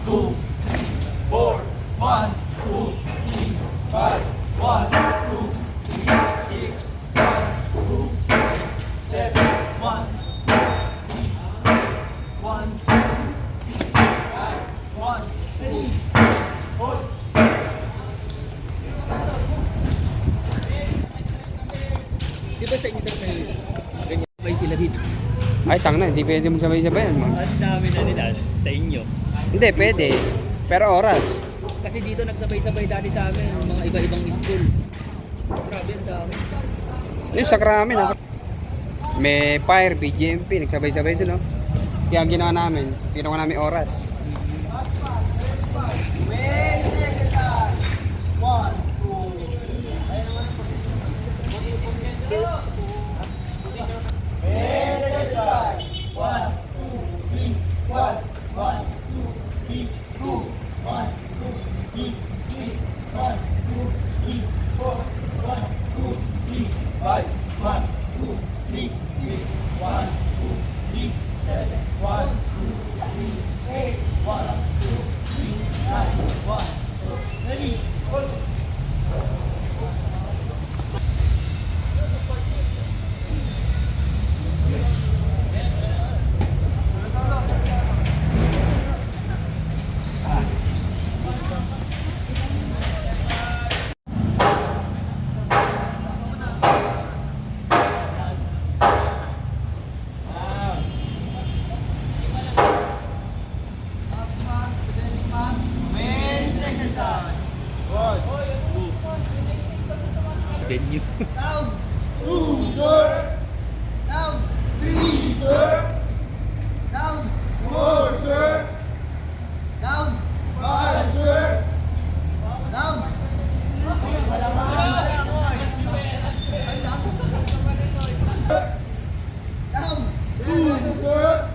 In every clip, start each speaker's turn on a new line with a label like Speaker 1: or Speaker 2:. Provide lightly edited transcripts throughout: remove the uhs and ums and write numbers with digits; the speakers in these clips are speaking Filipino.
Speaker 1: 2, 4, 1, 2, 3, 5, 1, 2, 3, 6, 1, 2, 7, 1, 1, 1, 3, 4.
Speaker 2: Di ba sa inyo sa may ganyan sabay sila dito?
Speaker 3: Ay, tang na, hindi pwede magsabay-sabay.
Speaker 2: Ang dami na nila sa inyo.
Speaker 3: Hindi, pwede. Pero oras.
Speaker 2: Kasi dito nagsabay-sabay dati sa amin, mga iba-ibang school. Grabe, ang dami.
Speaker 3: Yung sa Kramen, may fire, BGMP, nagsabay-sabay doon, no? Kaya ang ginawa namin, ginawa namin oras.
Speaker 2: Venue.
Speaker 1: Down, 2, sir. Down, 3, sir. Down, 4, sir. Down, 5, sir. Down. Down, 2, sir.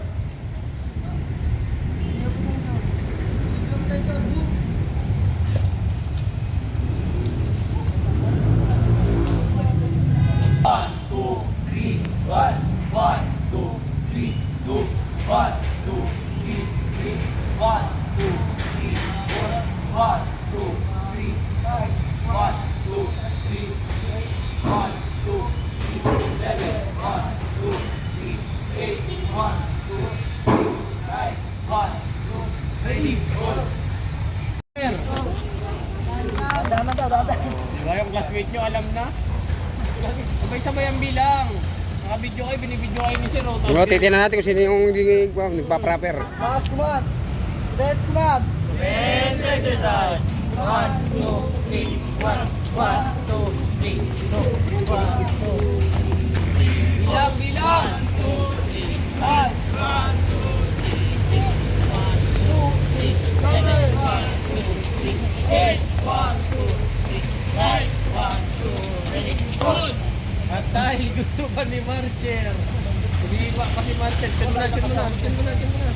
Speaker 2: Diba yung classmate nyo alam na? Sabay-sabay ang bilang. Naka-video kayo, binibidyo kayo ni Sir Otto.
Speaker 3: Diba, titignan natin kung sino yung nagpa-proper.
Speaker 1: Back command. Let's command.
Speaker 2: Men's exercise. 1, 2, 3, 1, 1, 2, 3, 2, 1, 2, 3. Bilang, bilang! 1, 2, 3, 5, 1, 2, 3, 6, 1, 2, 3, 7, 1, 2, 3, 8, 1, 2, 3, 9, 1, 2, 3, 4. At dahil gusto pa ni Marcher, hindi pa kasi Marcher, dyan mo na, dyan mo na, dyan mo na, dyan mo na.